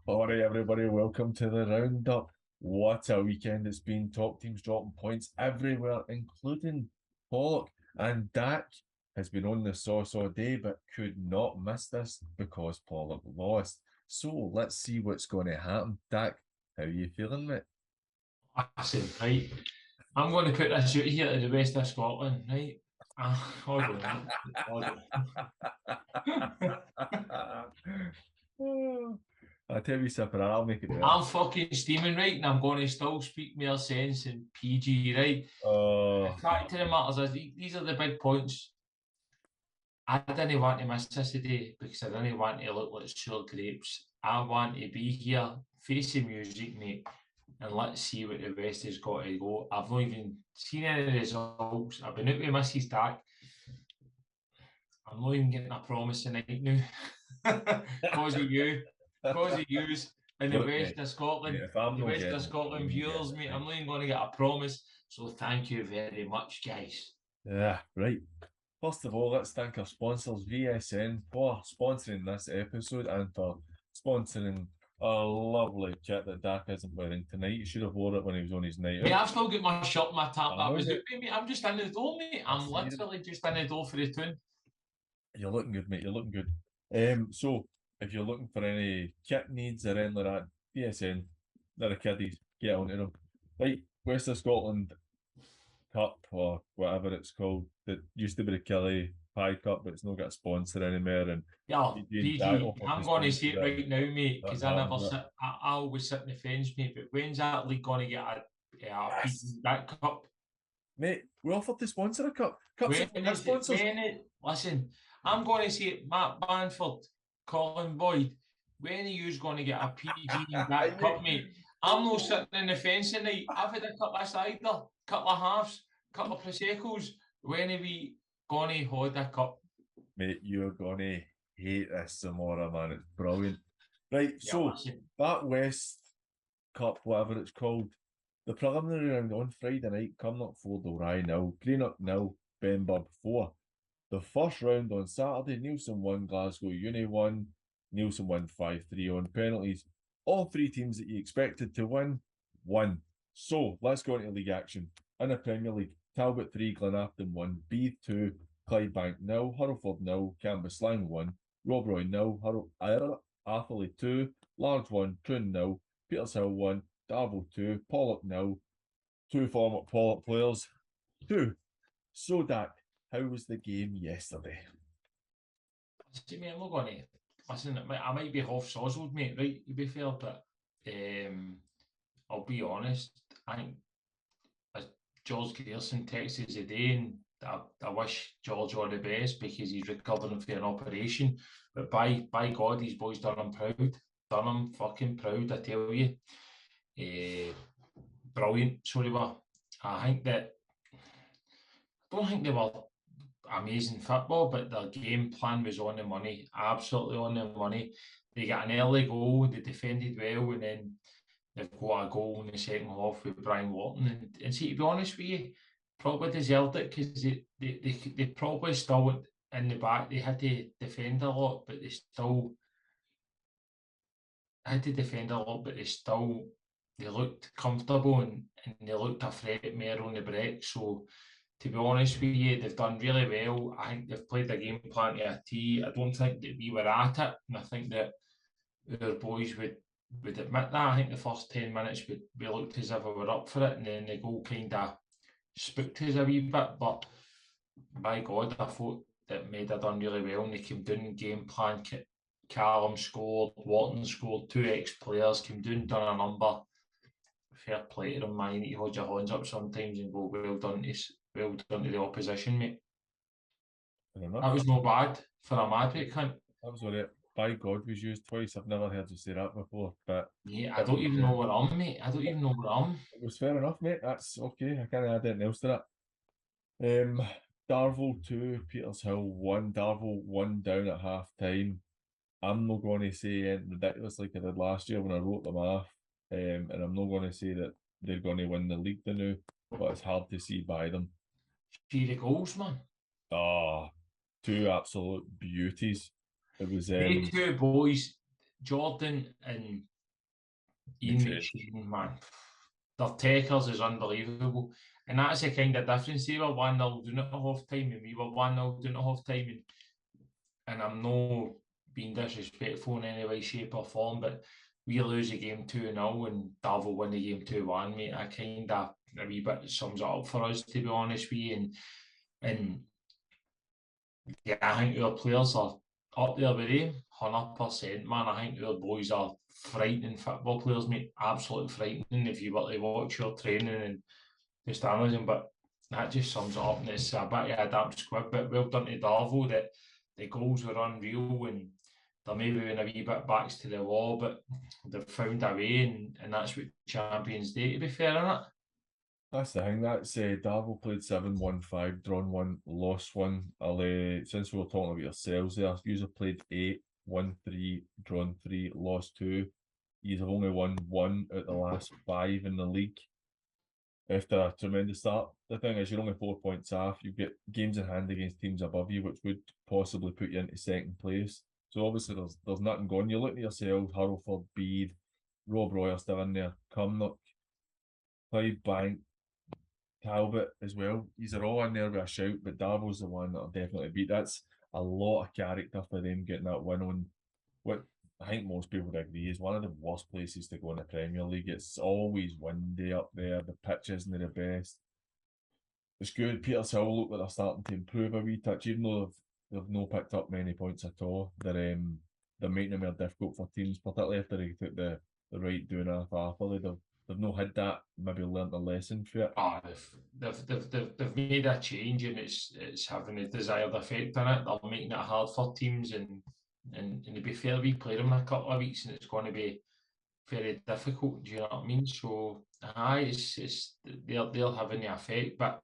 All right, everybody, welcome to the roundup. What a weekend it's been. Top teams dropping points everywhere, including Pollock. And Dak has been on the sauce all day, but could not miss this because Pollock lost. So let's see what's going to happen. Dak, how are you feeling, mate? Listen, right, I'm going to put this out here to the west of Scotland, right? Hold on, I'll tell you something, I'll make it better. I'm fucking steaming, right? And I'm going to still speak more sense and PG, right? The fact of the matter is, these are the big points. I didn't want to miss this today because I didn't want to look like sour grapes. I want to be here, face the music, mate, and let's see what the rest has got to go. I've not even seen any results. I've been out with Mrs. Dak. I'm not even getting a promise tonight now. Because of you. Because of yous in the west of Scotland. The west of Scotland viewers, mate. I'm not even going to get a promise. So thank you very much, guys. Yeah, right. First of all, let's thank our sponsors, VSN, for sponsoring this episode and for sponsoring a lovely kit that Dak isn't wearing tonight. He should have worn it when he was on his night out. Yeah, I've still got my shirt and my top. That was it, mate. I'm just in the door, mate. I'm literally just in the door for the tune. You're looking good, mate. You're looking good. So, if you're looking for any kit needs or anything like that, VSN, they're a kiddies. Get onto them. Right, West of Scotland Cup or whatever it's called. That used to be the Kelly Pie Cup, but it's not got a sponsor anymore. And yeah, PG, I'm going to say it right now, mate, because I never sit. I always sit in the fence, mate. But when's that league going to get that cup? Mate, we offered to sponsor a cup. Listen, I'm going to say it, Matt Banford, Colin Boyd. When are you going to get a PG that cup, mate? I'm not sitting in the fence tonight. I've had a couple of cider, couple of halves, couple of Prosecco's. When are we going to hold a cup? Mate, you're going to hate this tomorrow, man. It's brilliant. Right, yeah, so that West Cup, whatever it's called, the preliminary round on Friday night, Carluke 4, Lugar 0, Greenock 0, Benburg 4. The first round on Saturday, Neilson 1, Glasgow Uni 1, Neilson won 5-3 on penalties. All three teams that you expected to win, won. So let's go into league action. In the Premier League, Talbot 3, Glenafton 1, Beath 2, Clydebank 0, Hurlford 0, Cambuslang 1, Robroy 0, Atherley 2, Largs 1, Troon 0, Petershill 1, Darvel 2, Pollock 0, 2 former Pollock players 2. So Dak, how was the game yesterday? See, mate, I'm not going to listen. I might be half sozzled, mate. Right, to be fair, but I'll be honest. I think George Grierson texted today, and I wish George all the best because he's recovering from an operation. But by God, these boys done him proud. Done him fucking proud, I tell you. Brilliant. So they were. I don't think they were amazing football, but their game plan was on the money, absolutely on the money. They got an early goal, they defended well, and then they've got a goal in the second half with Brian Wharton. And see, to be honest with you, probably deserved it because they probably still in the back. They had to defend a lot, but they still had to defend a lot, but they looked comfortable and they looked a threat more on the break. So to be honest with you, they've done really well. I think they've played their game plan to a T. I don't think that we were at it, and I think that our boys would admit that. I think the first 10 minutes we looked as if we were up for it, and then the goal kind of spooked us a wee bit. But by God, I thought that Maida done really well, and they came down game plan. Callum scored, Wharton scored, 2 ex-players came down, done a number. Fair play to them, man. You need to hold your hands up sometimes and go well done to the opposition, mate. That was no bad for a Madrid cunt. That was alright. By God was used twice. I've never heard you say that before. But yeah, I don't even know where I'm, mate. I don't even know where I'm. It was fair enough, mate. That's okay. I can't add anything else to that. Darvel 2, Petershill 1. Darvel 1 down at half time. I'm not going to say anything ridiculous like I did last year when I wrote them off. And I'm not going to say that they're going to win the league now, but it's hard to see by them. See the goals, man. Oh, 2 absolute beauties. It was They two boys, Jordan and Ian McShane, man, their takers is unbelievable. And that's the kind of difference. They were 1-0 doing it at half time, and we were 1-0 doing it at half time. And I'm no being disrespectful in any way, shape, or form, but we lose the game 2-0 and Davil win the game 2-1, mate. I kind of a wee bit sums it up for us, to be honest with you. And yeah, I think our players are up there with him, 100%, man. I think our boys are frightening football players, mate. Absolutely frightening if you were to watch your training and just analyse them. But that just sums it up, and it's a bit of a damp squib. But well done to Darvo that the goals were unreal, and they're maybe been a wee bit backs to the wall, but they've found a way, and that's what Champions Day, to be fair, innit? That's the thing. That's Darvel played 7-1-5, drawn 1, lost 1. Since we were talking about yourselves there, you have played 8, won 3, drawn 3, lost 2. You have only won 1 out the last 5 in the league. After a tremendous start. The thing is, you're only 4 points off. You get games in hand against teams above you, which would possibly put you into second place. So obviously, there's nothing going. You're looking at yourselves: Hurlford, Bede, Rob Roy still in there, Carluke, Clydebank, Talbot as well. These are all in there with a shout, but Darvo's the one that'll definitely beat. That's a lot of character for them getting that win on what I think most people would agree is one of the worst places to go in the Premier League. It's always windy up there. The pitch isn't the best. It's good. Perthshire look like they're starting to improve a wee touch, even though they've not picked up many points at all. They're making it more difficult for teams, particularly after they took the right doing half Arthur. They've not had that, maybe learnt a lesson for it. Oh, they've made a change, and it's having a desired effect on it. They're making it hard for teams, and to be fair, we play them in a couple of weeks, and it's going to be very difficult. Do you know what I mean? So, it's they're having the effect, but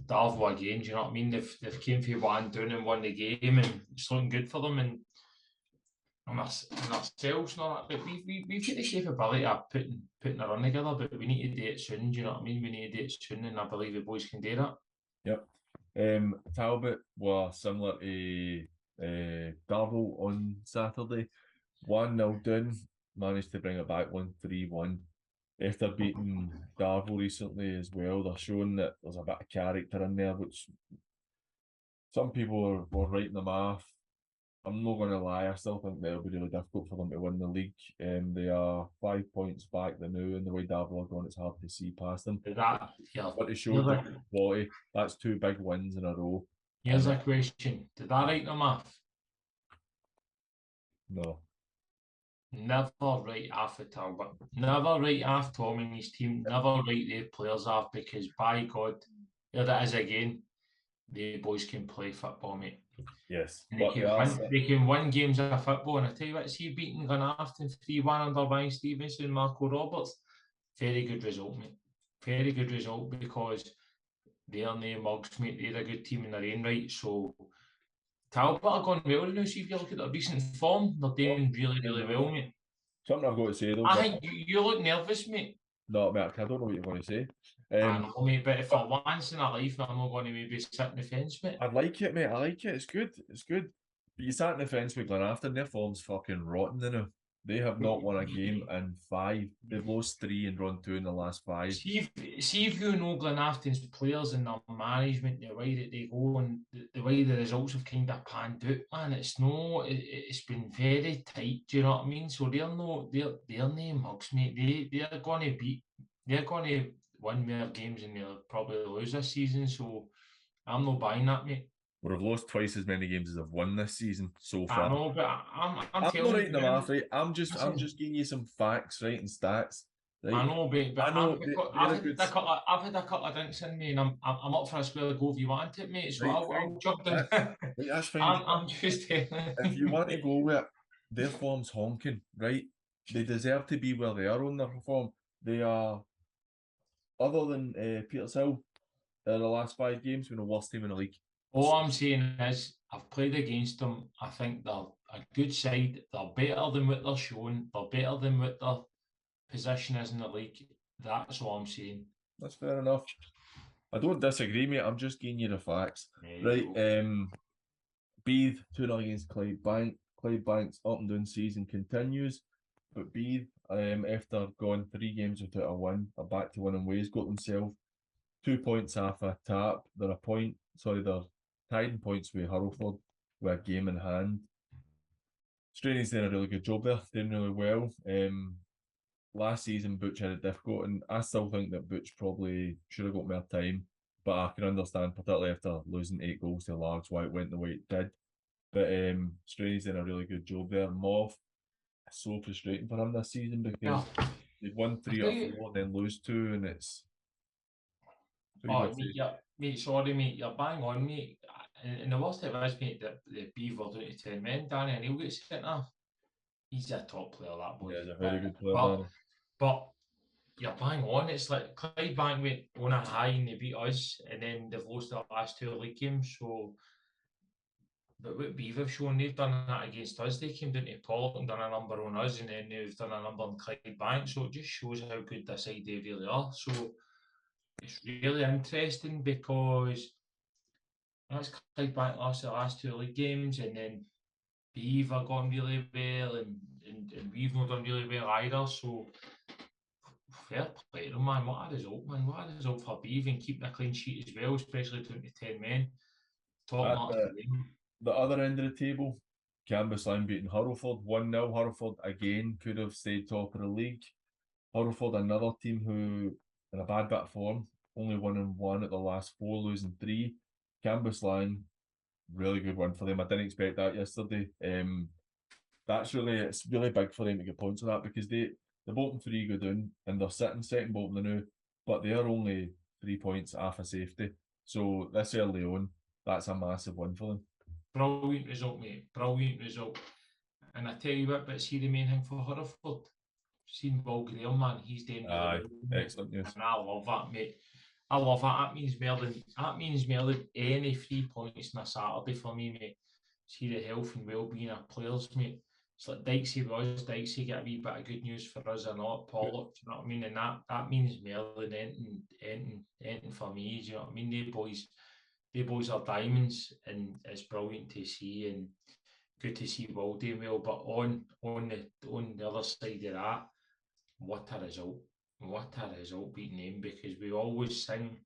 Darvo again. Do you know what I mean? They've came for 1 down and won the game, and it's looking good for them. And ourselves, but we've got the capability of putting a run together, but we need to do it soon. Do you know what I mean? We need to do it soon, and I believe the boys can do that. Yep. Talbot were similar to Darvel on Saturday. 1-0 down, managed to bring it back 1-3-1. After beating Darvel recently as well, they're showing that there's a bit of character in there, which some people were writing them off. I'm not going to lie, I still think that it'll be really difficult for them to win the league. They are 5 points back the now, and the way Darvel are going, it's hard to see past them. But they showed quality. That's 2 big wins in a row. Here's a question: did I write them off? No. Never write off at all, but never write off Tom and his team. Never write their players off, because by God, there it is again. The boys can play football, mate. Yes. They can win games of football, and I tell you what, see beating Glenafton 3-1 under Ryan Stevenson and Marco Roberts, very good result, mate. Very good result, because they're no mugs, mate. They're a good team in their own right. So Talbot are going well now. See if you look at their recent form, they're doing really, really well, mate. Something I've got to say though. I think you look nervous, mate. No, mate, I don't know what you're going to say. I know, mate, but for once in a life, I'm not going to maybe sit in the fence, mate. I like it, mate. I like it. It's good. It's good. But you sat in the fence with Glenafton. Their form's fucking rotten now. They have not won a game in 5. They've lost 3 and drawn 2 in the last 5. See if you know Glenafton's players and their management, the way that they go, and the way the results have kind of panned out, man. It's been very tight. Do you know what I mean? So they're no mugs, mate. They're going to win more games, and they'll probably lose this season. So I'm not buying that, mate. We've lost twice as many games as I've won this season so far. I know, but I'm not writing them off, right? I'm just giving you some facts, right, and stats. Right? I know, but I've had a couple of drinks in me, and I'm up for a square go if you want it, mate. So right, I'll jump in. That's fine. I'm just if you want to go with it, their form's honking, right? They deserve to be where they are on their form. They are, other than Petershill, the last 5 games, been the worst team in the league. All I'm saying is, I've played against them. I think they're a good side. They're better than what they're showing. They're better than what their position is in the league. That's all I'm saying. That's fair enough. I don't disagree, mate. I'm just giving you the facts. Right. Bede 2-0 against Clydebank. Clydebank's up and down season continues, but Beath, after going 3 games without a win, are back to winning ways, got themselves 2 points off a tap. They're tied in points with Hurlford with a game in hand. Straney's done a really good job there, doing really well. Last season, Butch had it difficult, and I still think that Butch probably should have got more time, but I can understand, particularly after losing 8 goals to Largs, why it went the way it did. But Straney's done a really good job there. Moff, it's so frustrating for him this season because they've won 3 or 4 and then lose 2, and it's... Mate, sorry, mate, you're bang on, mate. And the worst of it is, mate, that the Beaver down to 10 men, Danny, and he'll get sent off. He's a top player, that boy. Yeah, he's a very good player, but you're bang on. It's like Clydebank went on a high and they beat us, and then they've lost their last 2 league games. So, but what Beaver have shown, they've done that against us. They came down to Pollock and done a number on us, and then they've done a number on Clydebank. So it just shows how good this side they really are. So it's really interesting because that's Clydebank lost their last 2 league games, and then Beaver gone really well, and we've not done really well either. So fair play to them, man. What a result, man. What a result for Beaver, and keeping a clean sheet as well, especially down to 10 men. Top marks for them. The other end of the table, Cambuslang beating Hurlford 1-0. Hurlford again could have stayed top of the league. Hurlford, another team who in a bad bit of form, only winning 1 at the last 4, losing 3. Cambuslang, really good win for them. I didn't expect that yesterday. It's really big for them to get points on that because the bottom 3 go down and they're sitting second bottom now, but they are only 3 points off of safety. So this early on, that's a massive win for them. Brilliant result, mate. Brilliant result. And I tell you what, but see the main thing for Hurlford, seen Paul Graham, man, he's doing really well. Excellent news. And I love that, mate. I love that. That means more than any 3 points on a Saturday for me, mate. See the health and well-being of players, mate. It's like Dykesy was. Dykesy get a wee bit of good news for us or not. Pollock, do you know what I mean? And that means more than anything for me. Do you know what I mean? They boys are diamonds, and it's brilliant to see, and good to see Will doing well. But on the other side of that, what a result! What a result beating them, because we always sing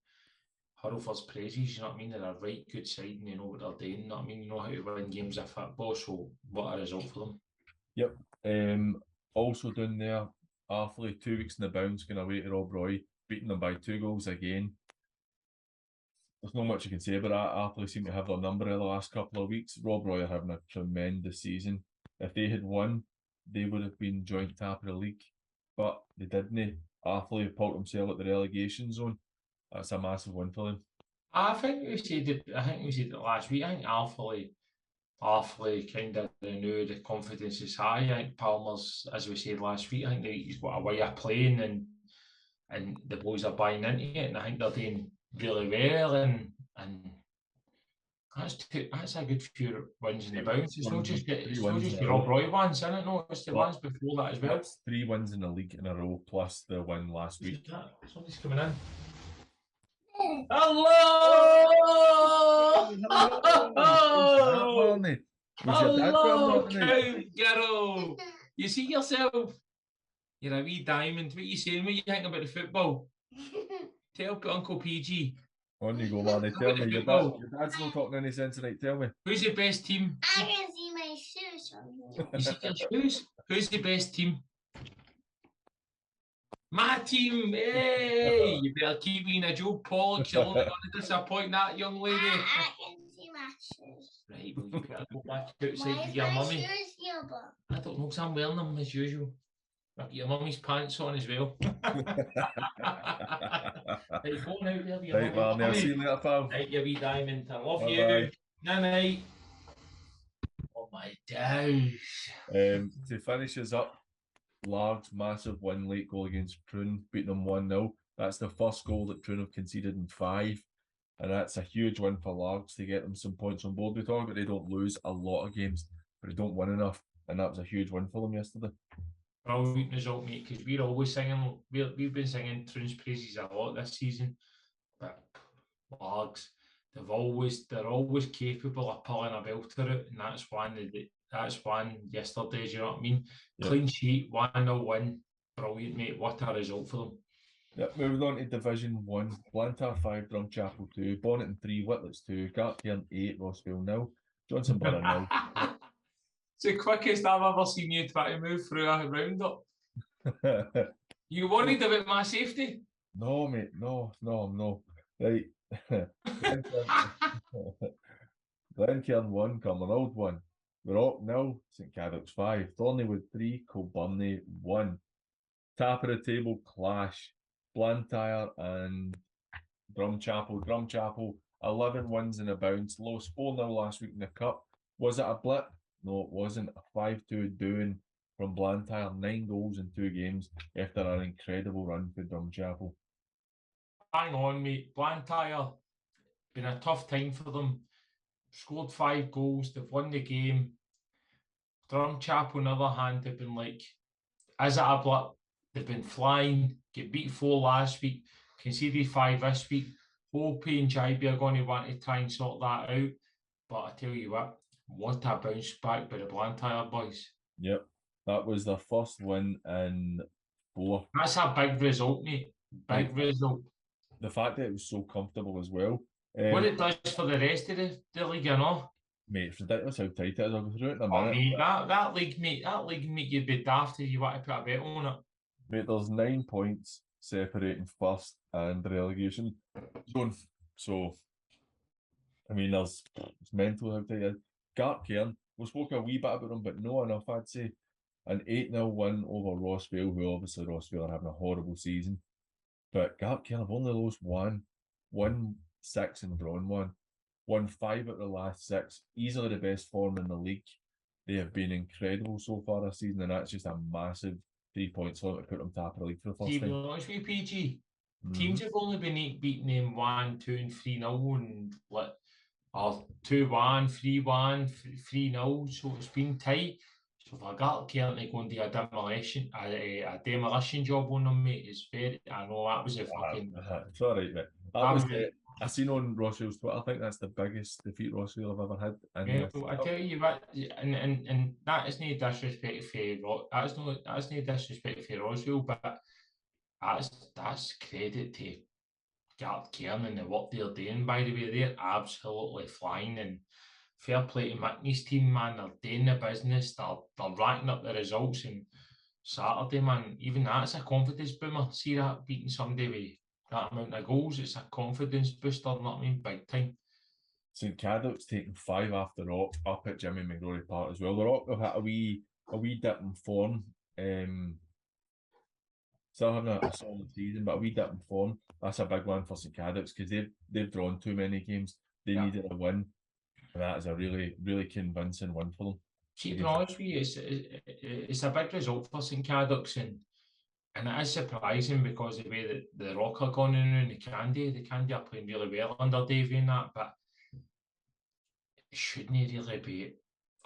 Hurlford's praises, you know what I mean? They're a right good side and they know what they're doing, you know what I mean? You know how to win games of football, so what a result for them. Yep. Also down there, Arfley, 2 weeks in the bounce, going away to Rob Roy, beating them by 2 goals again. There's not much you can say about that. Arfley seem to have their number in the last couple of weeks. Rob Roy are having a tremendous season. If they had won, they would have been joint top of the league, but they didn't. Arfley have pulled themselves at the relegation zone. That's a massive win for them. I think we said it last week. I think Arfley kind of knew the confidence is high. I think Palmer's, as we said last week, I think he's got a way of playing, and the boys are buying into it, and I think they're doing really well, and that's a good few wins in the bounce. It's not just the Rob Roy ones, isn't it? No, it's the ones before that as well. That's 3 wins in the league in a row, plus the win last week. Somebody's coming in. Hello! Hello, girl! You see yourself? You're a wee diamond. What are you saying? What are you thinking about the football? Tell Uncle PG. On you go, Manny. Tell me. Your dad's not talking any sense tonight. Tell me. Who's the best team? I can see my shoes on here. You see your shoes? Who's the best team? My team. Hey! You better keep being a Joe Pollock. You're only going to disappoint that young lady. I can see my shoes. Right, well, you better go back outside with your mummy. Shoes here, but I don't know, because I'm wearing them as usual. I've got your mummy's pants on as well. Right, go on out there with your right, well, I'll see you later, pal. Right, you wee diamond. I love Bye-bye. you. Night. Oh my days. To finish us up, Largs massive win, late goal against Prune, beating them 1-0. That's the first goal that Prune have conceded in 5. And that's a huge win for Largs to get them some points on board. We talk about they don't lose a lot of games, but they don't win enough. And that was a huge win for them yesterday. Brilliant result, mate, because we're always singing, we've been singing Prune's praises a lot this season. But Largs, they're always capable of pulling a belter out, and that's one That's one yesterday, do you know what I mean? Yep. Clean sheet, 1-0 win. Brilliant, mate. What a result for them. Yep, moving on to Division 1. Blantyre 5, Drumchapel 2, Bonnet 3, Whitlets 2, Gartcairn 8, Rossville 0, Johnson Borough 0. It's the quickest I've ever seen you try to move through a roundup. You worried about my safety? No, mate, no, I'm no. Right. Glencairn 1, Cumbernauld 1, Rock 0, St Cadoc's 5, Thornleywood 3, Kilbirnie 1. Top of the table clash, Blantyre and Drumchapel. Drumchapel, 11 wins in a bounce, lost 4-0 last week in the Cup. Was it a blip? No, it wasn't. A 5-2 doing from Blantyre, 9 goals in 2 games after an incredible run for Drumchapel. Hang on, mate. Blantyre, been a tough time for them. Scored 5 goals, they've won the game. Drumchapel, on the other hand, have been like, is it a blip? They've been flying, get beat 4 last week, conceded 5 this week. Opie and Jibey are going to want to try and sort that out. But I tell you what a bounce back by the Blantyre boys. Yep, that was their first win in 4. That's a big result, mate. Big result. The fact that it was so comfortable as well. What it does for the rest of the league, you know? Mate, it's ridiculous how tight it is. I'll go through it in a minute. Mate, that league, you'd be daft if you want to put a bet on it. Mate, there's 9 points separating first and relegation zone. So, I mean, it's mental how tight it is. Gartcairn, we spoke a wee bit about them, but no enough, I'd say. An 8-0 win over Rossville, who obviously Rossville are having a horrible season. But Gartcairn have only lost 1, won 6 and drawn 1. Won 5 out of the last 6. Easily the best form in the league. They have been incredible so far this season, and that's just a massive 3 points for them to put them top of the league for the first time. To be honest with you, PG, teams have only been beating them 1-2 and 3-0 and like, or 2-1, 3-1, 3-0, so it's been tight. So if I got Gartcairn to go and do a demolition job on them, mate, it's very, I know that was a fucking... It's alright, mate. That was it. I seen on Rossville's Twitter, I think that's the biggest defeat Rossville have ever had. Yeah, I tell you what, and that is no disrespect for Rossville, but that's credit to Gartcairn and the work they're doing. By the way, they're absolutely flying, and fair play to Mickney's team, man. They're doing the business. They're racking up the results, and Saturday, man, even that's a confidence boomer. See that, beating somebody with that amount of goals, it's a confidence booster, you know what I mean, big time. St Cadoc's taking 5 off the Rock up at Jimmy McGrory Park as well. The Rock have had a wee dip in form. Still having a solid season, but a wee dip in form. That's a big one for St Cadoc's because they've drawn too many games. They needed a win, and that is a really, really convincing win for them. To be honest with you, it's a big result for St Cadoc's, and it is surprising because the way that the Rock are going in and the Candy are playing really well under Davey and that, but it shouldn't really be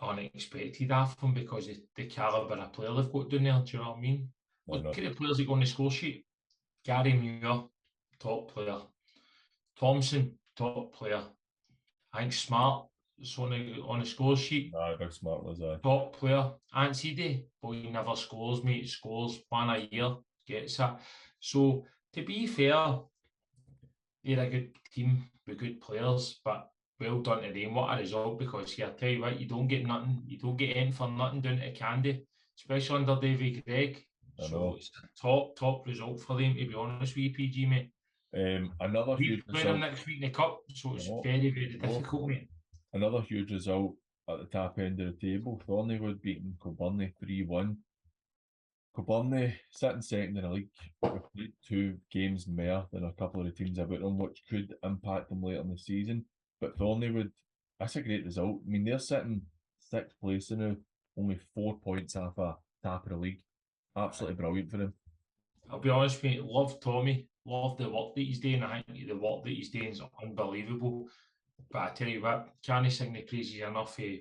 unexpected of them because of the calibre of player they've got down there, do you know what I mean? Look at the players that go on the score sheet. Gary Muir, top player. Thompson, top player. I think Smart is on the score sheet. Big Smart was top player. Anstey, boy, he never scores, mate. Scores 1 a year, gets it. So, to be fair, they're a good team with good players, but well done to them. What a result, because here, I tell you what, you don't get anything for nothing down to Candy, especially under Davy Gregg. So it's a top result for them, to be honest with you, PG, mate. Another huge result. Them next week in the Cup, so it's very, very difficult, mate. Another huge result at the top end of the table. Thornleywood beating Kilbirnie 3-1. Kilbirnie sitting second in the league with 2 games more than a couple of the teams about them, which could impact them later in the season. But Thornleywood, that's a great result. I mean, they're sitting 6th place now, only 4 points off a top of the league. Absolutely brilliant for him. I'll be honest with you, love Tommy, love the work that he's doing. I think the work that he's doing is unbelievable. But I tell you what, can't sing the praises enough to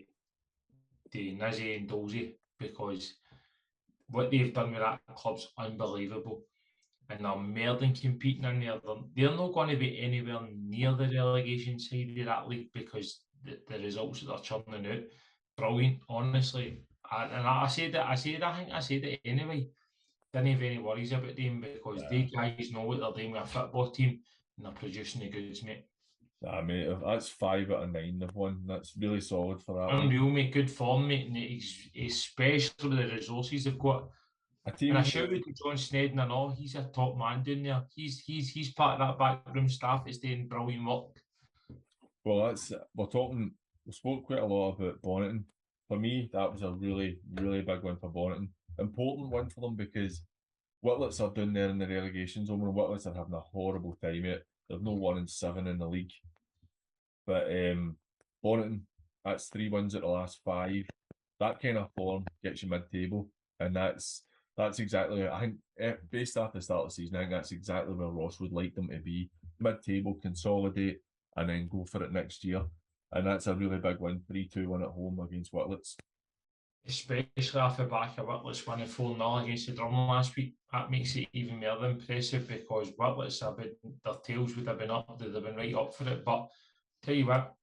Nizzy and Dolzy, because what they've done with that club's unbelievable. And they're more than competing in there. They're not going to be anywhere near the relegation side of that league because the results that they're churning out. brilliant, honestly. I said it. I think I said it anyway. Didn't have any worries about them because they guys know what they're doing with a football team and they're producing the goods, mate. Nah, mate, that's 5 out of 9 they've won. That's really solid for that one. Unreal, mate. Good form, mate, and especially with the resources they've got. And a shout out to John Snedden and all. He's a top man down there. He's part of that backroom staff that's doing brilliant work. Well, we spoke quite a lot about Bonneton. For me, that was a really, really big one for Bonneton. Important one for them because Whitlets are down there in the relegation zone, and Whitlets are having a horrible time yet. They've no 1-7 in the league. But Bonneton, that's 3 wins at the last 5. That kind of form gets you mid-table, and that's exactly, I think, based off the start of the season, I think that's exactly where Ross would like them to be. Mid-table, consolidate, and then go for it next year. And that's a really big win, 3-2 at home against Whitlets. Especially off the back of Whitlets winning 4-0 against the Drum last week. That makes it even more impressive because Whitlets their tails would have been up, they'd have been right up for it. But tell you what,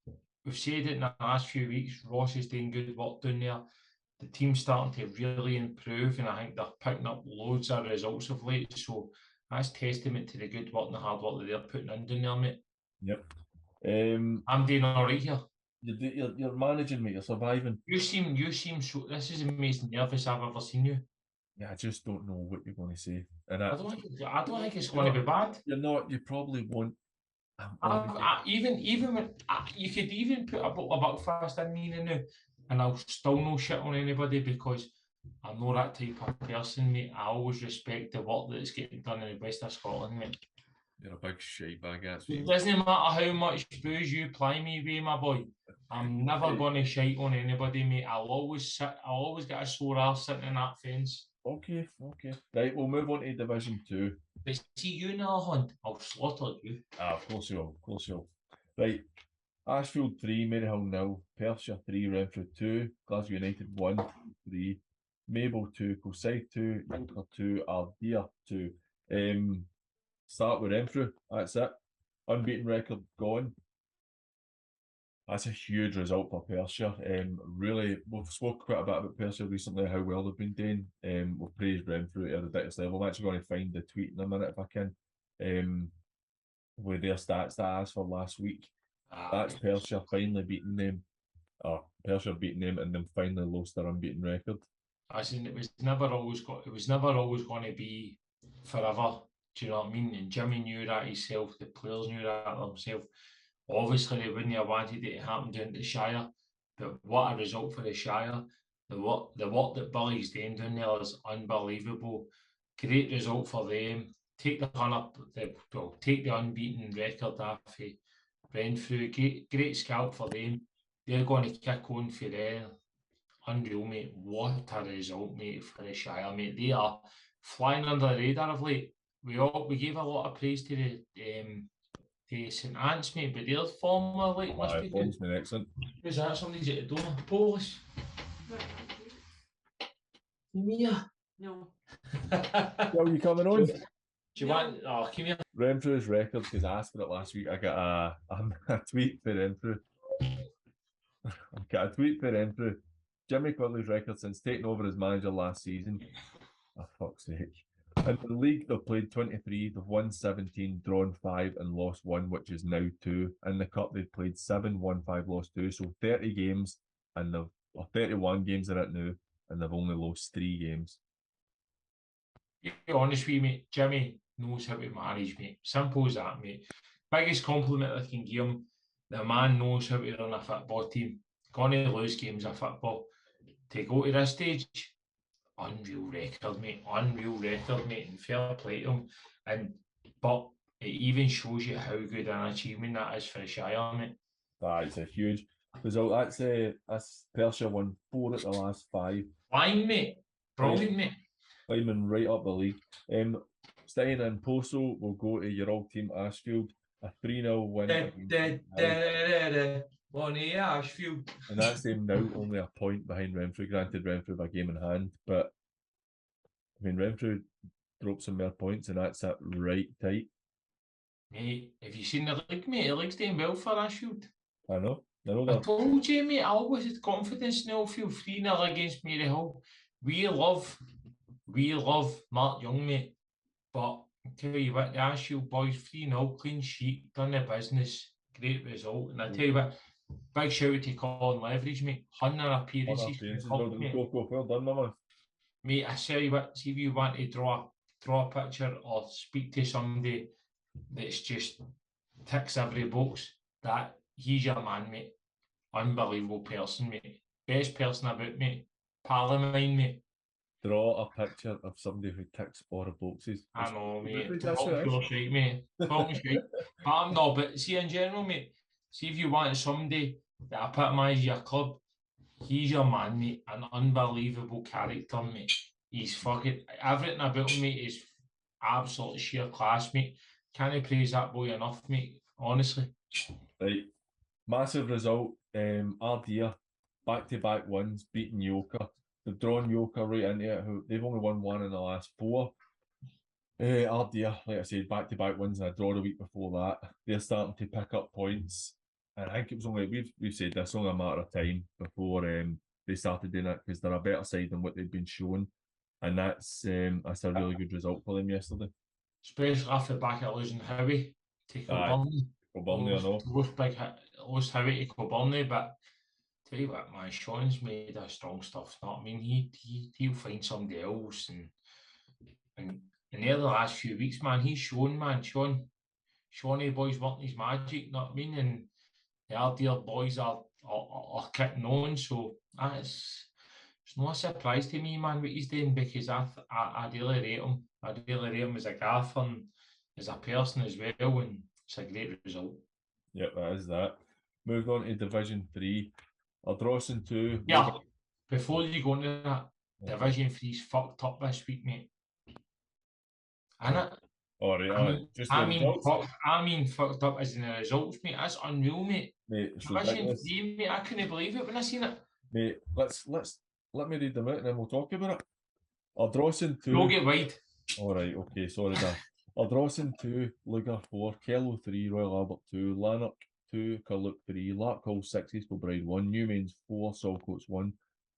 we've said it in the last few weeks, Ross is doing good work down there. The team's starting to really improve, and I think they're picking up loads of results of late. So that's testament to the good work and the hard work that they're putting in down there, mate. Yep. I'm doing all right here. You're managing, mate. You're surviving. You seem so. This is the most nervous I've ever seen you. Yeah, I just don't know what you're going to say. And I don't think it's going to be bad. You're not. You probably won't. Even when you could even put a bottle of Buckfast in me now, and I'll still no shit on anybody because I'm not that type of person, mate. I always respect the work that's getting done in the west of Scotland, mate. You're a big shite bag. It doesn't matter how much booze you ply me with, my boy. I'm never going to shite on anybody, mate. I'll always get a sore arse sitting in that fence. Okay. Right, we'll move on to Division 2. But see you now, Hunt. I'll slaughter you. Of course you will. Right, Ashfield 3, Maryhill 0, Perthshire 3, Renfrew 2, Glasgow United 1, 3, Maple 2, Kilsyth 2, Lugar 2, Ardrossan 2. Start with Renfrew, that's it. Unbeaten record gone. That's a huge result for Perthshire. Really, we've spoken quite a bit about Perthshire recently, how well they've been doing. We've praised Renfrew at a ridiculous level. I'm actually going to find the tweet in a minute if I can. With their stats that I asked for last week. That's Perthshire finally beating them. Perthshire beating them and then finally lost their unbeaten record. I said it was never always going to be forever. Do you know what I mean? And Jimmy knew that himself, the players knew that themselves. Obviously, they wouldn't have wanted it to happen down to Shire, but what a result for the Shire. The work that Billy's doing down there is unbelievable. Great result for them. Take the unbeaten record off Renfrew. Great scalp for them. They're going to kick on for there. Unreal, mate. What a result, mate, for the Shire, mate. They are flying under the radar of late. We gave a lot of praise to the St Anne's, mate, but their former late must be good. Excellent. Who's that? Somebody's at the door. Polish. Mia. No. Yo, you coming on? Do you want? Oh, come here. Renfrew's record, because I asked for it last week. I got a tweet for Renfrew. Jimmy Quigley's record since taking over as manager last season. Oh, fuck's sake. In the league, they've played 23, they've won 17, drawn 5, and lost 1, which is now 2. In the cup, they've played 7, won 5, lost 2. So 30 games, and 31 games are it now, and they've only lost 3 games. Be honest with you, mate. Jimmy knows how to manage, mate. Simple as that, mate. Biggest compliment I can give him. The man knows how to run a football team. Going to lose games of football. To go to this stage, unreal record, mate. And fair play to him. But it even shows you how good an achievement that is for the Shire, mate. That's a huge result. That's Perthshire won 4 at the last 5. Fine, mate. Brilliant, mate. Climbing right up the league. Staying in Poso, we'll go to your old team Ashfield. A 3-0 win. Bonnie Ashfield. And that's them now only a point behind Renfrew. Granted, Renfrew by game in hand, but I mean, Renfrew dropped some more points, and that's it right tight. Mate, have you seen the league, mate? The league's doing well for Ashfield. I know. I told you, mate, I always had confidence in Elfield 3-0 against Maryhill. We love Mark Young, mate. But I tell you what, the Ashfield boys 3-0, clean sheet, done their business, great result. And I tell you what, big shout out to Colin Leverage, mate. 100 appearances for the club, mate. Well done, my man. Mate, I tell you what, see if you want to draw a picture or speak to somebody that's just ticks every box, that he's your man, mate. Unbelievable person, mate. Best person about, mate. Pal of mine, mate. Draw a picture of somebody who ticks all the boxes. I know, mate. That's right, mate. Right. But I'm not, but see, in general, mate, see if you want somebody that epitomises your club, he's your man, mate. An unbelievable character, mate. He's fucking everything about him, mate, is absolutely sheer class, mate. Can't praise that boy enough, mate. Honestly. Right. Massive result. Ardea, back-to-back wins, beating Yoker. They've drawn Yoker right into it. They've only won one in the last 4. Ardea, like I said, back-to-back wins and a draw the week before that. They're starting to pick up points. And I think it was only, we've said this, only a matter of time before they started doing it, because they're a better side than what they've been shown. And that's a really good result for them yesterday. Especially after the back of losing Howie to Kilbirnie. Kilbirnie, I know. Lost Howie to Kilbirnie, but tell you what, man, Sean's made a strong stuff. You know what I mean? He'll find somebody else, and in the last few weeks, man, he's shown, man. Shawnee boys working his magic. You know what I mean? And the Ardea boys are kicking on, so it's not a surprise to me, man, what he's doing, because I really rate him. I really rate him as a gaffer and as a person as well, and it's a great result. Yep, that is that. Moved on to Division 3. Ardrossan 2. Yeah, before you go into that, Division 3's fucked up this week, mate. Innit? Oh, right. I mean, fucked up as in the results, mate. That's unreal, mate. Division 3, mate, I couldn't believe it when I seen it. Mate, let me read them out and then we'll talk about it. Ardrossan 2. Don't get wide. Alright, okay, sorry, Dan. Ardrossan 2, Lugar 4, Kello 3, Royal Albert 2, Lanark 2, Carluke 3, Larkhall 6, East Kilbride 1, Newmains 4, Saltcoats 1,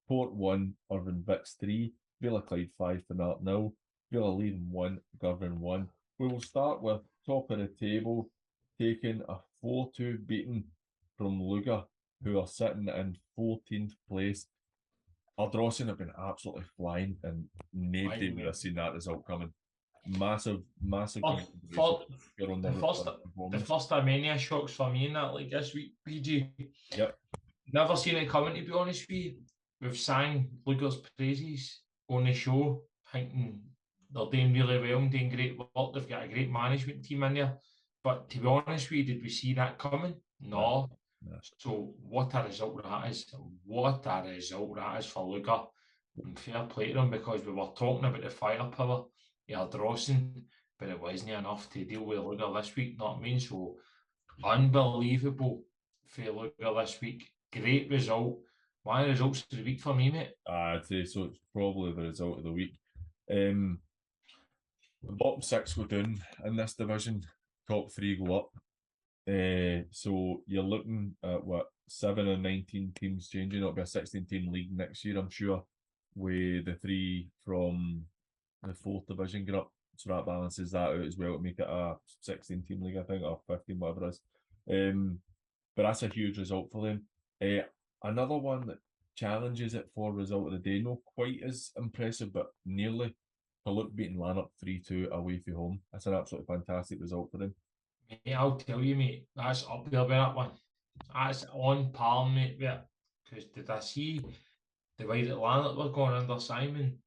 Port 1, Irvine Vicks 3, Villa Clyde 5, Fanart 0, Villa Leiden 1, Girvan 1. We will start with top of the table, taking a 4-2 beating from Lugar, who are sitting in 14th place. Ardrossan have been absolutely flying, and nobody would have seen that result coming. Massive. The first Armenia shocks for me in that league this week, PG. Yep. Never seen it coming, to be honest with you. We've sang Lugar's praises on the show, thinking they're doing really well and doing great work. They've got a great management team in there. But to be honest with you, did we see that coming? No. So what a result that is. What a result that is for Lugar. And fair play to them, because we were talking about the firepower of Ardrossan, but it wasn't enough to deal with Lugar this week, know what I mean? So unbelievable for Lugar this week. Great result. One of the results of the week for me, mate. I'd say so. It's probably the result of the week. The bottom 6 go down in this division, top 3 go up. So you're looking at 7 and 19 teams changing. It'll be a 16-team league next year, I'm sure, with the 3 from the 4th division get up. So that balances that out as well to make it a 16-team league, I think, or 15, whatever it is. But that's a huge result for them. Another one that challenges it for result of the day, not quite as impressive, but nearly. Carluke beating Lanark 3-2 away from home. That's an absolutely fantastic result for them. Mate, I'll tell you, mate, that's up there with that one. That's on par, mate, because did I see the way that Lanark were going under Simon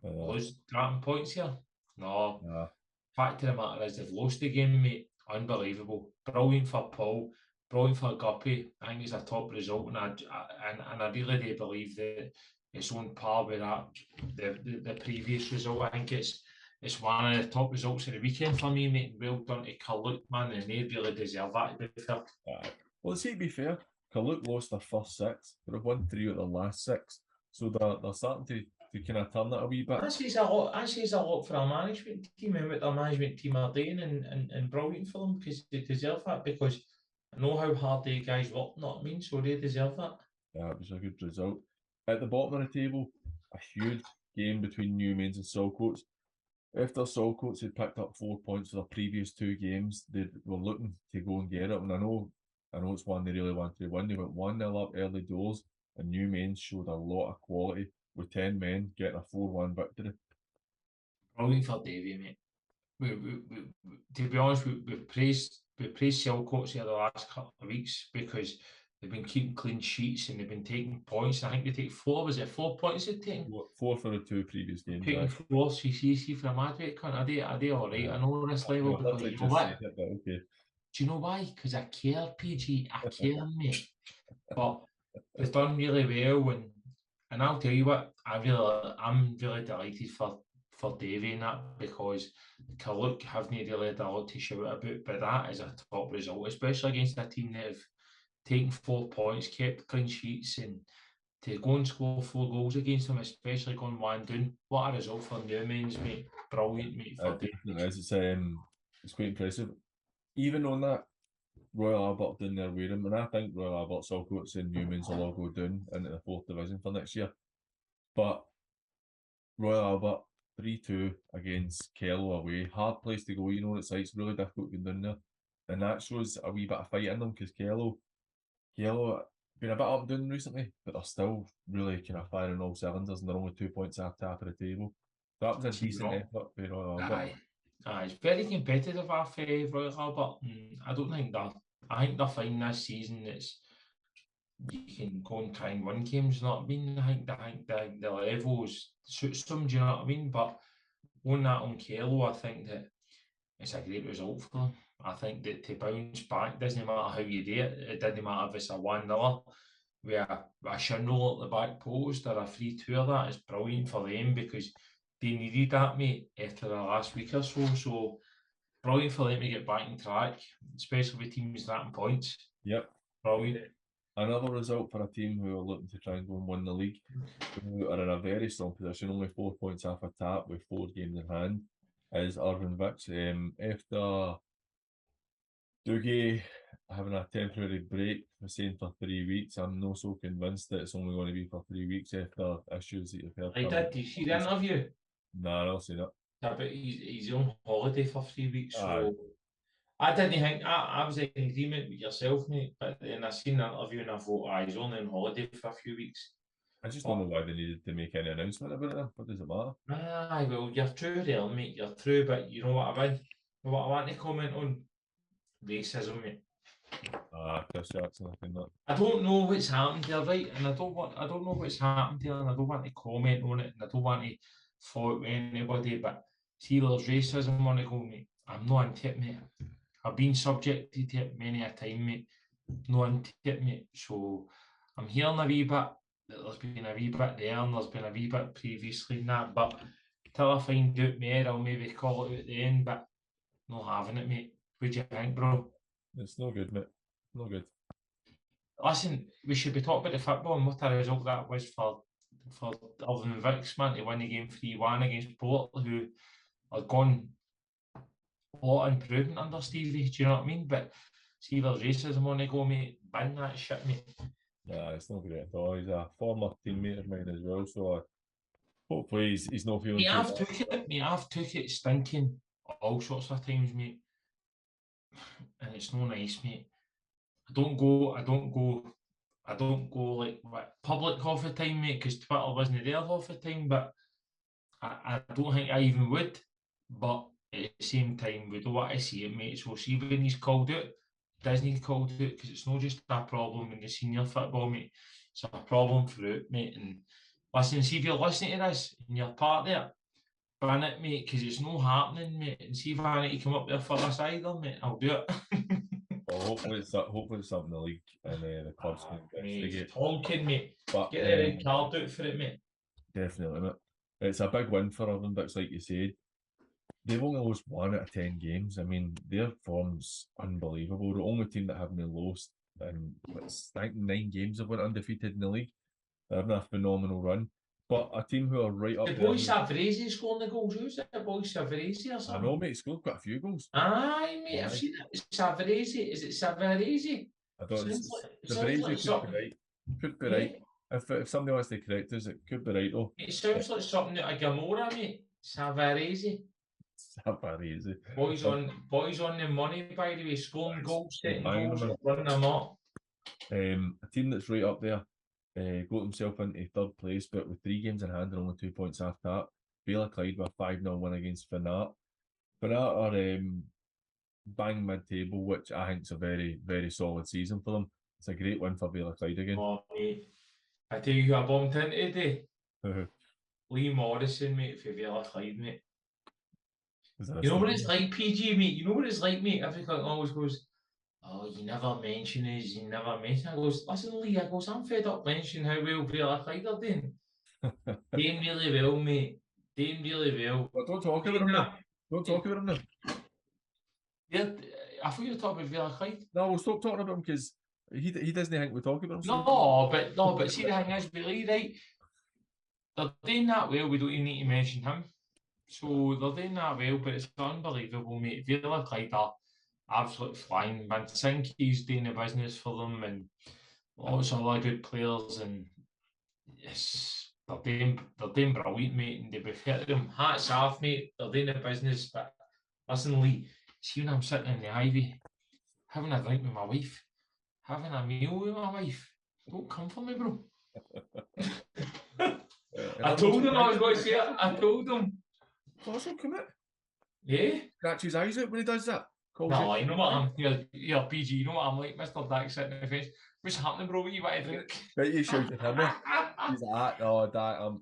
lose dropping points here? No. Fact of the matter is they've lost the game, mate. Unbelievable. Brilliant for Paul. Brilliant for Guppy. I think it's a top result, and I really do believe that it's on par with that the previous result. I think it's one of the top results of the weekend for me, mate. Well done to Carluke, man, and they really deserve that, to be fair. Well, see, to be fair, Carluke lost their first 6, but they've won 3 of their last 6, so they're starting to kind of turn it a wee bit. That says a lot for our management team and what our management team are doing, and brilliant for them, because they deserve that, because I know how hard they guys work, not what I mean, so they deserve that. Yeah, it was a good result. At the bottom of the table, a huge game between Newmains and Saltcoats. After Saltcoats had picked up 4 points for their previous 2 games, they were looking to go and get it. And I know it's one they really wanted to win. They went 1-0 up early doors, and Newmains showed a lot of quality with 10 men getting a 4-1 victory. Brilliant for Davy, mate. To be honest, we've praised Saltcoats here the last couple of weeks because they've been keeping clean sheets and they've been taking points. I think they take 4. Was it 4 points they've taken? 4 for the 2 previous games. Taking 4 CC for a Madrid cunt. Are they all right? Yeah. I know this level because you know what? Okay. Do you know why? Because I care, PG. I care, mate. But they've done really well, and I'll tell you what, I'm really delighted for Davy in that because Carluke haven't really had a lot to shout about, but that is a top result, especially against a team that have taken 4 points, kept clean sheets, and to go and score 4 goals against them, especially going 1 down. What a result for Newmains, mate. Brilliant, mate. It's quite impressive. Even on that, Royal Albert down there with him, and I think Royal Albert, Saltcoats and Newmains will all go down into the 4th division for next year. But Royal Albert 3-2 against Kello away, hard place to go. You know what it's like. It's really difficult going down there, and that shows a wee bit of fight in them because Kello been a bit up and down recently, but they're still really kind of firing all cylinders, and they're only 2 points off top of the table. That was a decent effort for Royal Albert. It's very competitive off Royal Albert. I think they're fine this season. You can go and try and win games, you know what I mean? I think the levels suits them, do you know what I mean? But on that on Kello, I think that it's a great result for them. I think that to bounce back, doesn't matter how you do it. It doesn't matter if it's a 1-0 with a shin roll at the back post or a 3-2 or that. It's brilliant for them because they needed that, mate, after the last week or so. So brilliant for them to get back on track, especially with teams wrapping points. Yep. Brilliant. Another result for a team who are looking to try and go and win the league, who are in a very strong position, only 4 points off a tap with 4 games in hand, is Ardrossan. After Dougie having a temporary break, we're saying for 3 weeks, I'm not so convinced that it's only going to be for 3 weeks after issues that you've heard. Did you see the interview? No, I don't see that. Yeah, but he's on holiday for 3 weeks, so I didn't think I was in agreement with yourself, mate. But then I seen the interview and I thought, he's only on holiday for a few weeks. I just don't know why they needed to make any announcement about it. What does it matter? Well, you're true there, mate. You're true, but you know what I mean. What I want to comment on racism, mate. I don't know what's happened there, right? And I don't know what's happened there, and I don't want to comment on it, and I don't want to fault anybody. But see, there's racism on it, mate. I'm not into it, mate. I've been subjected to it many a time, mate. Not into it, mate. So I'm hearing a wee bit that there's been a wee bit there, and there's been a wee bit previously in that. But till I find out more, I'll maybe call it at the end. But not having it, mate. What do you think, bro? It's no good, mate. No good. Listen, we should be talking about the football and what a result that was for other than Vicks, man, to win the game 3-1 against Port, who are gone a lot of improvement under Stevie, do you know what I mean? But see, there's racism on the go, mate. Ban that shit, mate. Yeah, it's not great at all. He's a former teammate of mine as well, so hopefully he's not feeling too bad. I've took it stinking all sorts of times, mate. And it's no nice, mate. I don't go like public half the time, mate, because Twitter wasn't there half the time, but I don't think I even would. But at the same time, we don't want to see it, mate. So see when he's called out, Disney called out, because it's not just a problem in the senior football, mate. It's a problem throughout, mate. And listen, see if you're listening to this and you're part there, ban it, mate, because it's not happening, mate. And see if I need to come up there for us either, mate, I'll do it. Well, hopefully it's something the league and the clubs can investigate. Tonkin, mate. But get the red card out for it, mate. Definitely, mate. It's a big win for them, but it's like you said, they've only lost 1 out of 10 games. I mean, their form's unbelievable. The only team that haven't lost in, I think 9 games have went undefeated in the league. They're having a phenomenal run. But a team who are right up The there. boy Savarese scoring the goals. Who's that? The boy Savarese or I something? know, mate. He scored quite a few goals. Aye, mate. I've seen it. Savarese. Is it Savarese? I don't know. The Sounds Brady like could something. be right. Could be Yeah. right. If somebody wants to correct us, it could be right though. It sounds like something out of Gamora, mate. Savarese. Savarese. Boys on the money, by the way, scoring goals, setting banging goals, them running them up. A team that's right up there got himself into third place, but with 3 games in hand and only 2 points after that. Villa Clyde with a 5-0 win against Fanat. Fanat are bang mid-table, which I think is a very, very solid season for them. It's a great win for Villa Clyde again. Oh, mate. I tell you who I bumped into today. Lee Morrison, mate, for Villa Clyde, mate. You know what it's like, PG, mate? You know what it's like, mate? Everyone always goes, oh, you never mention us, you never mention. I goes, listen, Lee, I'm fed up mentioning how well Villa Clyde are doing. Doing really well, mate. Doing really well. But don't talk about him now. Don't talk about him now. Yeah, I thought you were talking about Villa Clyde. No, we'll stop talking about him because he doesn't think we talk about him. But see, the thing is, Lee, right? They're doing that well, we don't even need to mention him. So they're doing that well, but it's unbelievable, mate. Villa Clyde are absolute flying. Mansinki's doing the business for them, and lots of other good players, and yes, they're doing brilliant, mate. And to be fair to them, hats off, mate. They're doing the business. But listen, Lee, see when I'm sitting in the Ivy, having a drink with my wife, having a meal with my wife, don't come for me, bro. I told him I was going to say it. I told him. Also commit. Yeah. Scratch his eyes out when he does that. No, you know what I'm here, PG, you know what I'm like, Mr. Dak sitting in the face. What's happening, bro? What you want to drink? Bet you shouted at him. He's like, oh, Dak, I'm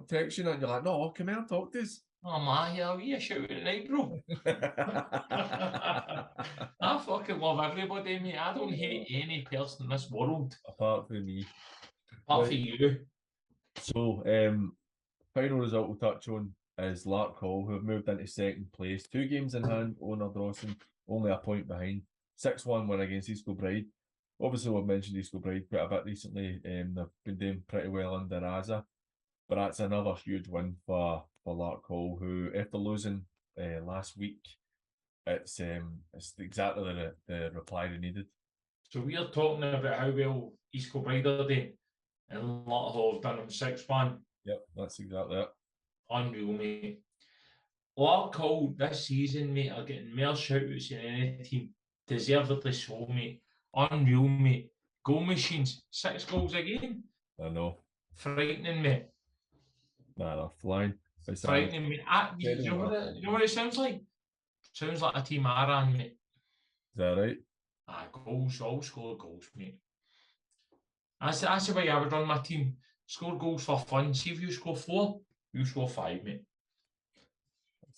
texting you, and you're like, no, come here and talk to us. Oh, my, you shouting at night, bro. I fucking love everybody, mate. I don't hate any person in this world. Apart from me. Apart from you. So, final result we'll touch on is Lanark Hall, who have moved into second place. 2 games in hand on Ardrossan, only a point behind. 6-1 win against East Kilbride. Obviously, we've mentioned East Kilbride quite a bit recently. They've been doing pretty well under Asa. But that's another huge win for Lanark Hall, who, after losing last week, it's exactly the reply they needed. So we are talking about how well East Kilbride are doing, and Lanark Hall have done them 6-1. Yep, that's exactly it. Unreal, mate. Lanark Hall this season, mate, are getting more shout-outs than any team. Deservedly so, mate. Unreal, mate. Goal machines. 6 goals a game. I know. Frightening, mate. Nah, they're flying. Frightening, mate. You know what it sounds like? Sounds like a team I ran, mate. Is that right? Goals. I'll score goals, mate. That's the way I would run my team. Score goals for fun. See if you score 4, you score 5, mate.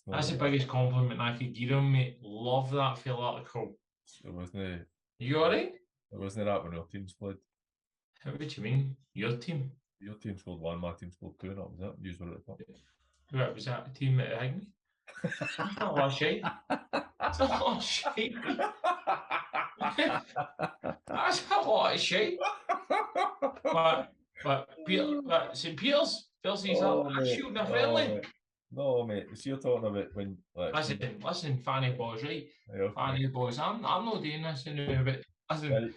That's the biggest compliment I could give him, mate. Love that for Lanark Hall. It wasn't. You alright? It wasn't that when our teams played. What do you mean? Your team? Your team scored 1, my team scored 2, and that was it. You were at the top. What was that? A team at Higney? That's not a lot of shite. That's a lot of shite. That's a lot of shite. But St. Peter's, Perthshire, shooting a friendly. No, mate. So you're talking about when. Listen, fanny boys, right? Yeah, fanny boys. I'm not doing this anymore, but listen,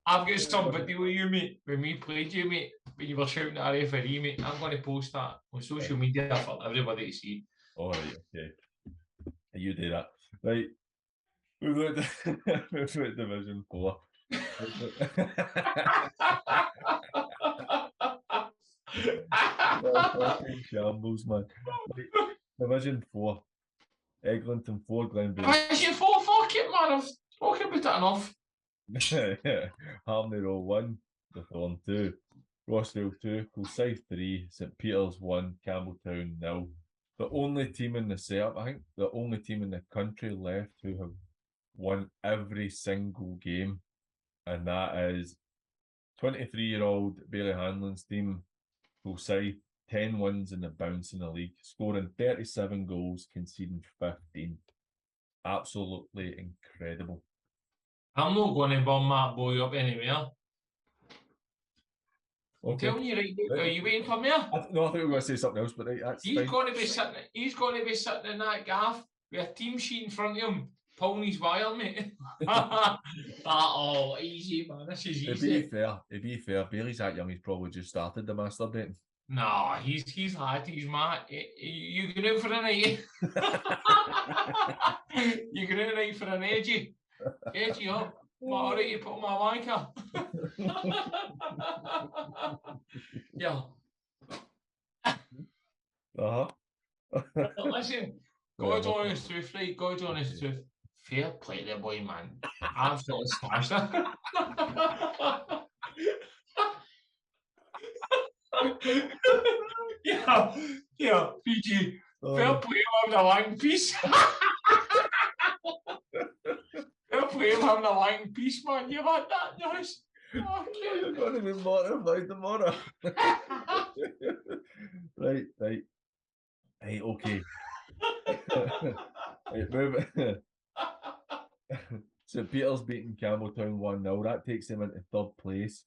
I've got some video of you, mate, when we played you, mate, when you were shouting at a referee, mate. I'm going to post that on social media for everybody to see. All right, okay. You do that. Right. We've got Division 4. Shambles, man. Division 4. Eglinton 4, Glenbeigh. Division 4, fuck it, man. I've spoken about it enough. Harmony Row 1, the Thorn 2, Rossdale 2, Kilsyth 3, St Peter's 1, Campbelltown 0. The only team in the setup, I think, the only team in the country left who have won every single game, and that is 23-year-old Bailey Hanlon's team, Kilsyth, 10 wins in the bounce in the league, scoring 37 goals, conceding 15. Absolutely incredible. I'm not going to bum that boy up anywhere. I'm telling you, right? Are you waiting for me? No, I think we were going to say something else, but right, that's He's fine. got to be sitting. He's got to be sitting in that gaff with a team sheet in front of him, pulling his wire, mate. Oh, easy, man. This is To easy. be fair, Bailey's that young. He's probably just started the masturbating. No, he's hot. He's mad. You going out for a night? You going out night for an edgy? Edgy up. All right, you put my wanker. Yeah. Listen, God's honest truth, right? God's honest truth. Fair play there, boy, man. Absolutely smashed it. Yeah, PG. Fair play having a long piece. Fair play having a long piece, man. You've had that in the house. You're going to be mortified tomorrow. Right, okay. Right, move it. St Peter's beating Campbelltown 1-0. That takes them into third place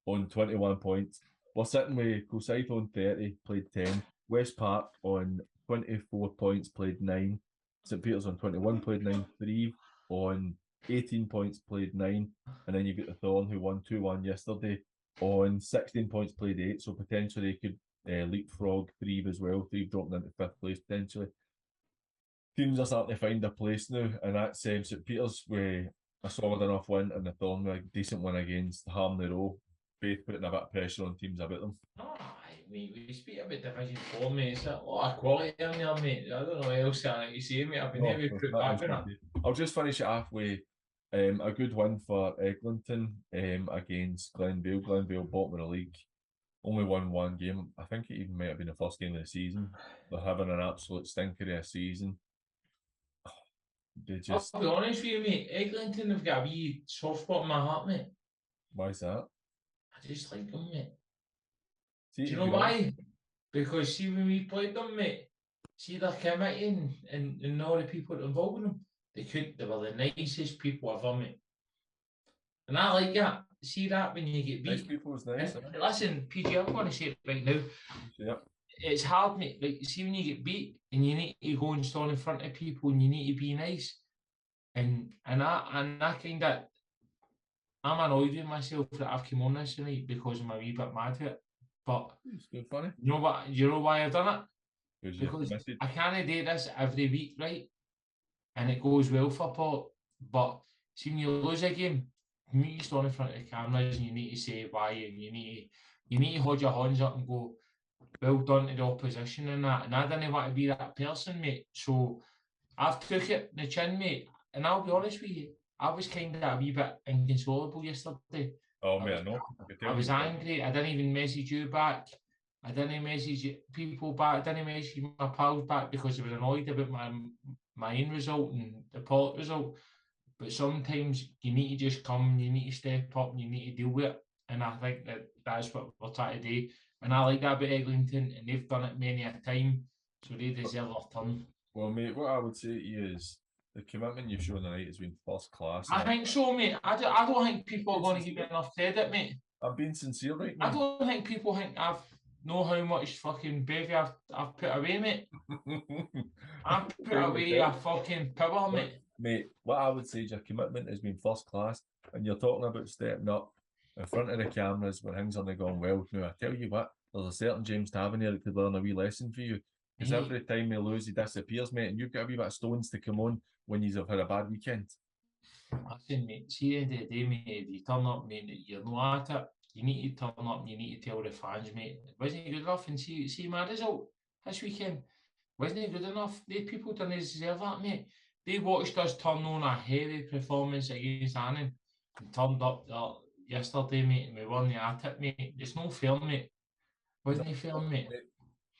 on 21 points. We're sitting with Kilsyth on 30, played 10. West Park on 24 points, played 9. St Peter's on 21, played 9. 3 on 18 points, played 9. And then you've got the Thorn, who won 2-1 yesterday, on 16 points, played 8. So potentially they could leapfrog 3 as well. 3 dropping into 5th place potentially. Teams are starting to find a place now, and that's St Peter's with a solid enough win, and the Thorn with a decent win against Harmony Row, both putting a bit of pressure on teams about them. Mate, we speak about Division 4, mate. It's a lot of quality in there, mate. I don't know what else I can say, mate. I've been able to put back in it. I'll just finish it off with a good win for Eglinton against Glenvale. Glenvale, bottom of the league, only won 1 game. I think it even might have been the first game of the season. They're having an absolute stinker of a season. I'll be honest with you, mate. Eglinton have got a wee soft spot in my heart, mate. Why's that? I just like them, mate. See, do you know why? Because see, when we played them, mate, see their committee and all the people involved in them, they were the nicest people ever, mate. And I like that. See that when you get beat. Nice people is nice. Listen, PG, I'm going to say it right now. Yeah. It's hard, mate. Like, see when you get beat and you need to go and stand in front of people and you need to be nice. And I kind of, I'm annoyed with myself that I've come on this tonight because I'm a wee bit mad at it. But it's good funny. You know what? You know why I've done it? Because I can't do this every week, right? And it goes well for Paul. But see, when you lose a game, you need to stand in front of the cameras and you need to say why, and you need to hold your hands up and go, well done to the opposition and that. And I didn't want to be that person, mate. So I've took it in the chin, mate. And I'll be honest with you, I was kind of a wee bit inconsolable yesterday. Oh, mate, I know. I was angry. I didn't even message you back. I didn't message people back. I didn't message my pals back because I was annoyed about my end result and the Port result. But sometimes you need to just come, you need to step up, and you need to deal with it. And I think that's what we're trying to do. And I like that about Eglinton, and they've done it many a time, so they deserve their turn. Well, mate, what I would say to you is the commitment you've shown tonight has been first class. I think so, mate. I don't think people are going to give me enough credit, mate. I'm being sincere right now. I don't think people think I know how much fucking bevy I've put away, mate. I've put away a fucking power, mate. Mate, what I would say is your commitment has been first class, and you're talking about stepping up in front of the cameras when things aren't going well. Now, I tell you what, there's a certain James Tavernier that could learn a wee lesson for you. Because every time they lose, he disappears, mate, and you've got a wee bit of stones to come on when you've had a bad weekend. Listen, mate, see, at the end of the day, mate, if you turn up, mate, you're not at it. You need to turn up and you need to tell the fans, mate, wasn't it good enough? And see my result this weekend. Wasn't it good enough? The people didn't deserve that, mate. They watched us turn on a heavy performance against Annan and turned up yesterday, mate, and we weren't at it, mate. It's no fair, mate. Wasn't it fair, mate?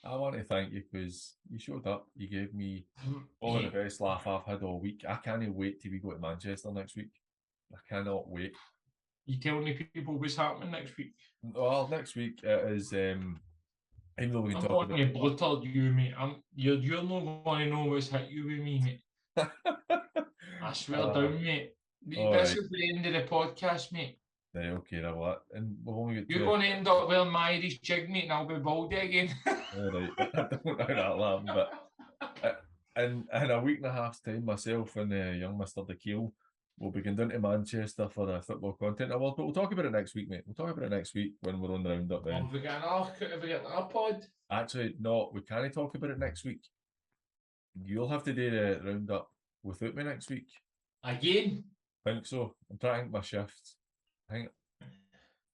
I want to thank you because you showed up. You gave me all of the best laugh I've had all week. I can't wait till we go to Manchester next week. I cannot wait. You telling the people what's happening next week? Well, next week it is. Even though we can talk about it. I'm going to blutter you, mate. You're not going to know what's hit you with me, mate. I swear down, mate. This is the end of the podcast, mate. Right, okay, well, and we've only got You're going to end up wearing my Irish jig, mate, and I'll be baldy again. All right, I don't know that'll happen, but in a week and a half's time, myself and young Mr. DeKeel will be going down to Manchester for the football content award, but we'll talk about it next week, mate. We'll talk about it next week when we're on the roundup then. Have we got another pod? Actually, no, we can't talk about it next week. You'll have to do the roundup without me next week. Again? I think so. I'm trying to think my shifts. I think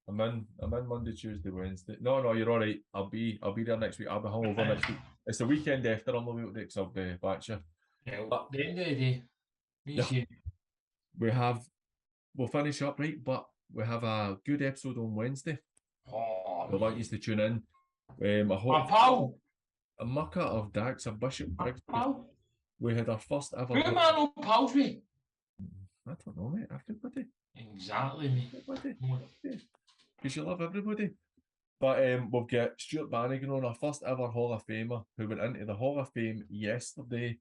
I'm in Monday, Tuesday, Wednesday. No, you're all right. I'll be there next week. I'll be hungover next week. It's the weekend after I'm able to because I'll be back here. Yeah, but the end of the day, we'll finish up right, but we have a good episode on Wednesday. Oh, We'd like you to tune in. I hope my pal, a mucker of Dax, a Bishop Briggs. We had our first ever. who am I no pals with? I don't know, mate. Everybody. Exactly, mate. Everybody. Because you love everybody. But we've got Stuart Bannigan on, our first ever Hall of Famer, who went into the Hall of Fame yesterday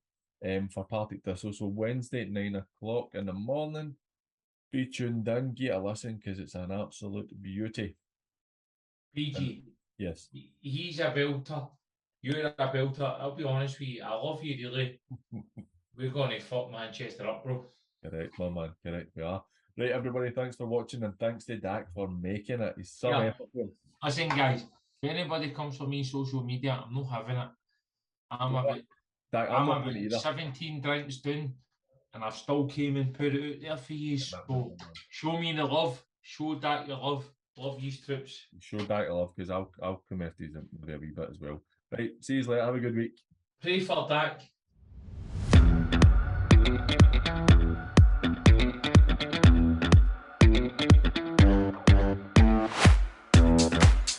for Partick Thistle. So Wednesday at 9 o'clock in the morning. Be tuned in, get a listen because it's an absolute beauty. PG. Yes. He's a belter. You're a belter. I'll be honest with you. I love you, really. We're going to fuck Manchester up, bro. Correct, my man. Correct, we are. Right, everybody, thanks for watching and thanks to Dak for making it. He's some effort. Listen, guys, if anybody comes for me on social media, I'm not having it. I'm about 17 drinks down and I've still came and put it out there for you. So show me the love. Show Dak your love. Love these troops. Show Dak your love because I'll come after you a wee bit as well. Right, see you later. Have a good week. Pray for Dak.